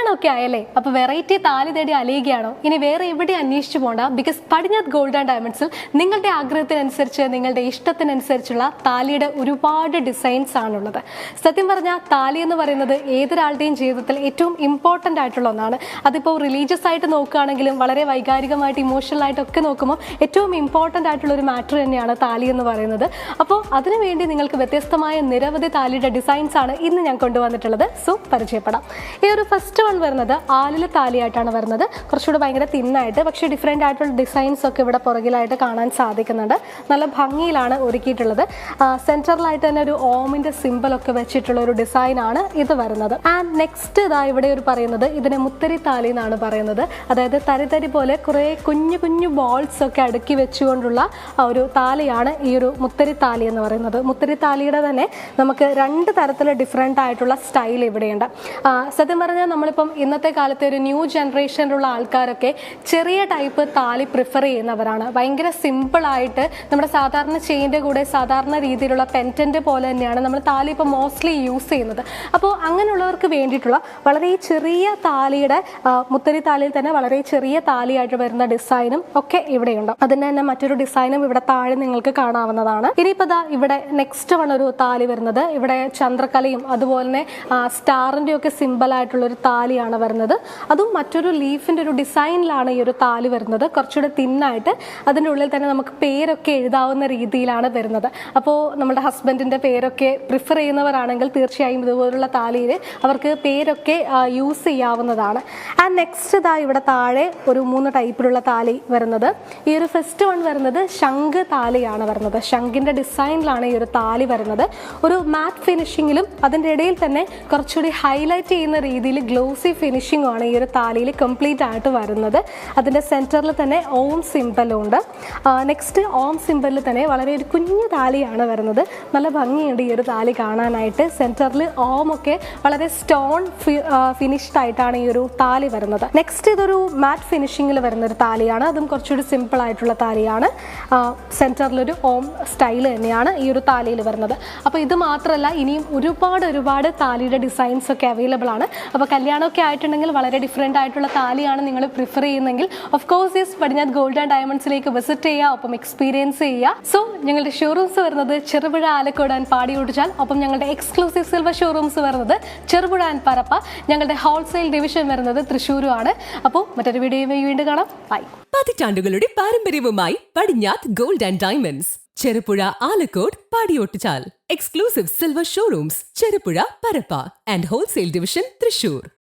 കല്യാണമൊക്കെ ആയല്ലേ, അപ്പോൾ വെറൈറ്റി താലി തേടി അലയുകയാണോ? ഇനി വേറെ എവിടെ അന്വേഷിച്ചു പോകണ്ട. ബിക്കോസ് പടിഞ്ഞാത്ത് ഗോൾഡ് ആൻഡ് ഡയമണ്ട്സിൽ നിങ്ങളുടെ ആഗ്രഹത്തിനനുസരിച്ച് നിങ്ങളുടെ ഇഷ്ടത്തിനനുസരിച്ചുള്ള താലിയുടെ ഒരുപാട് ഡിസൈൻസ് ആണുള്ളത്. സത്യം പറഞ്ഞാൽ താലി എന്ന് പറയുന്നത് ഏതൊരാളുടെയും ജീവിതത്തിൽ ഏറ്റവും ഇമ്പോർട്ടൻ്റ് ആയിട്ടുള്ള ഒന്നാണ്. അതിപ്പോൾ റിലീജിയസ് ആയിട്ട് നോക്കുകയാണെങ്കിലും വളരെ വൈകാരികമായിട്ട് ഇമോഷണൽ ആയിട്ടൊക്കെ നോക്കുമ്പോൾ ഏറ്റവും ഇമ്പോർട്ടൻ്റ് ആയിട്ടുള്ള ഒരു മാറ്റർ തന്നെയാണ് താലി എന്ന് പറയുന്നത്. അപ്പോൾ അതിനുവേണ്ടി നിങ്ങൾക്ക് വ്യത്യസ്തമായ നിരവധി താലിയുടെ ഡിസൈൻസ് ആണ് ഇന്ന് ഞാൻ കൊണ്ടുവന്നിട്ടുള്ളത്. സോ പരിചയപ്പെടാം. ഈ ഒരു ഫസ്റ്റ് വൺ വരുന്നത് ആലില താലിയായിട്ടാണ് വരുന്നത്. കുറച്ചുകൂടെ ഭയങ്കര തിന്നായിട്ട്, പക്ഷേ ഡിഫറെൻ്റ് ആയിട്ടുള്ള ഡിസൈൻസ് ഒക്കെ ഇവിടെ പുറകിലായിട്ട് കാണാൻ സാധിക്കുന്നുണ്ട്. നല്ല ഭംഗിയിലാണ് ഒരുക്കിയിട്ടുള്ളത്. സെൻറ്ററിലായിട്ട് തന്നെ ഒരു ഓമിൻ്റെ സിമ്പിളൊക്കെ വെച്ചിട്ടുള്ള ഒരു ഡിസൈനാണ് ഇത് വരുന്നത്. ആൻഡ് നെക്സ്റ്റ് ഇതാ ഇവിടെ ഒരു പറയുന്നത് ഇതിനെ മുത്തരി താലി എന്നാണ് പറയുന്നത്. അതായത് തരി പോലെ കുറേ കുഞ്ഞു കുഞ്ഞു ബോൾസ് ഒക്കെ അടുക്കി വെച്ചുകൊണ്ടുള്ള ഒരു താലിയാണ് ഈ ഒരു മുത്തരി താലി എന്ന് പറയുന്നത്. മുത്തരി താലിയുടെ തന്നെ നമുക്ക് രണ്ട് തരത്തിലുള്ള ഡിഫറെൻ്റ് ആയിട്ടുള്ള സ്റ്റൈൽ ഇവിടെയുണ്ട്. സത്യം പറഞ്ഞാൽ നമ്മളിപ്പം ഇന്നത്തെ കാലത്തെ ഒരു ന്യൂ ജനറേഷനിലുള്ള ആൾക്കാരൊക്കെ ചെറിയ ടൈപ്പ് താലി പ്രിഫർ ചെയ്യുന്നവരാണ്. ഭയങ്കര സിമ്പിളായിട്ട് നമ്മുടെ സാധാരണ ചെയിൻ്റെ കൂടെ സാധാരണ രീതിയിലുള്ള പെൻറ്റൻ്റ് പോലെ തന്നെയാണ് നമ്മൾ താലി ഇപ്പോൾ മോസ്റ്റ്ലി യൂസ് ചെയ്യുന്നത്. അപ്പോൾ അങ്ങനെയുള്ളവർക്ക് വേണ്ടിയിട്ടുള്ള വളരെ ചെറിയ താലിയുടെ മുത്തരി താലിയിൽ തന്നെ വളരെ ചെറിയ താലിയായിട്ട് വരുന്ന ഡിസൈനും ഒക്കെ ഇവിടെയുണ്ട്. അതിന് തന്നെ മറ്റൊരു ഡിസൈനും ഇവിടെ താഴെ നിങ്ങൾക്ക് കാണാവുന്നതാണ്. ഇനിയിപ്പോൾ ദാ ഇവിടെ നെക്സ്റ്റ് വൺ ഒരു താലി വരുന്നത് ഇവിടെ ചന്ദ്രക്കലയും അതുപോലെ തന്നെ സ്റ്റാറിൻ്റെ ഒക്കെ സിമ്പിളായിട്ടുള്ളൊരു താലിയാണ് വരുന്നത്. അതും മറ്റൊരു ലീഫിൻ്റെ ഒരു ഡിസൈനിലാണ് ഈ ഒരു താലി വരുന്നത്. കുറച്ചുകൂടെ തിന്നായിട്ട് അതിൻ്റെ ഉള്ളിൽ തന്നെ നമുക്ക് പേരൊക്കെ എഴുതാവുന്ന രീതിയിലാണ് വരുന്നത്. അപ്പോൾ നമ്മുടെ ഹസ്ബൻഡിൻ്റെ പേരൊക്കെ പ്രിഫർ ചെയ്യുന്നവരാണെങ്കിൽ തീർച്ചയായും ഇതുപോലുള്ള താലിയിൽ അവർക്ക് പേരൊക്കെ യൂസ് ചെയ്യാവുന്നതാണ്. ആൻഡ് നെക്സ്റ്റ് ഇതാ ഇവിടെ താഴെ ഒരു 3 ടൈപ്പിലുള്ള താലി വരുന്നത്. ഈ ഒരു ഫസ്റ്റ് വൺ വരുന്നത് ശംഖ് താലിയാണ് വരുന്നത്. ശംഖിൻ്റെ ഡിസൈനിലാണ് ഈ ഒരു താലി വരുന്നത്. ഒരു മാറ്റ് ഫിനിഷിങ്ങിലും അതിൻ്റെ ഇടയിൽ തന്നെ കുറച്ചുകൂടി ഹൈലൈറ്റ് ചെയ്യുന്ന രീതിയിൽ ഗ്ലോസി ഫിനിഷിംഗും ആണ് ഈ ഒരു താലിയിൽ കംപ്ലീറ്റ് ആയിട്ട് വരുന്നത്. അതിൻ്റെ സെൻറ്ററിൽ തന്നെ ഓം സിമ്പലും ഉണ്ട്. നെക്സ്റ്റ് ഓം സിമ്പലിൽ തന്നെ വളരെ ഒരു കുഞ്ഞു താലിയാണ് വരുന്നത്. നല്ല ഭംഗിയുണ്ട് ഈ ഒരു താലി കാണാനായിട്ട്. സെൻറ്ററിൽ ഓം ഒക്കെ വളരെ സ്റ്റോൺ ഫിനിഷ്ഡ് ആയിട്ടാണ് ഈ ഒരു താലി വരുന്നത്. നെക്സ്റ്റ് ഇതൊരു മാറ്റ് ഫിനിഷിങ്ങിൽ വരുന്നൊരു താലിയാണ്. അതും കുറച്ചുകൂടി സിമ്പിൾ ആയിട്ടുള്ള താലിയാണ്. സെൻറ്ററിലൊരു ഓം സ്റ്റൈൽ തന്നെയാണ് ഈ ഒരു താലിയിൽ വരുന്നത്. അപ്പോൾ ഇത് മാത്രമല്ല, ഇനിയും ഒരുപാട് താലിയുടെ ഡിസൈൻസ് ഒക്കെ അവൈലബിൾ ആണ്. അപ്പോൾ കല്യാണമൊക്കെ ആയിട്ടുണ്ടെങ്കിൽ വളരെ ഡിഫറെൻ്റ് ആയിട്ടുള്ള താലിയാണ് നിങ്ങൾ പ്രിഫർ ചെയ്യുന്നെങ്കിൽ of course yes Padinjath gold and ഡയമണ്ട്സിലേക്ക് വിസിറ്റ് ചെയ്യുക, ഒപ്പം എക്സ്പീരിയൻസ് ചെയ്യുക. സോ ഞങ്ങളുടെ ഷോറൂംസ് വരുന്നത് ചെറുപുഴ, ആലക്കോട് ആൻഡ് പാടിയോട്ടിച്ചാൽ. ഒപ്പം ഞങ്ങളുടെ എക്സ്ക്ലൂസീവ് സിൽവർ ഷോറൂംസ് വരുന്നത് ചെറുപുഴ ആൻഡ് പരപ്പ. ഞങ്ങളുടെ ഹോൾസെയിൽ ഡിവിഷൻ വരുന്നത് തൃശ്ശൂരും ആണ്. അപ്പോൾ മറ്റൊരു വീഡിയോയുമായി വീണ്ടും കാണാം. ബൈ. പതിറ്റാണ്ടുകളുടെ പാരമ്പര്യവുമായി Padinjath gold and diamonds, Cherupuzha, Alakode, Padiyottuchal. Exclusive silver showrooms Cherupuzha, Parappa and wholesale division Thrissur.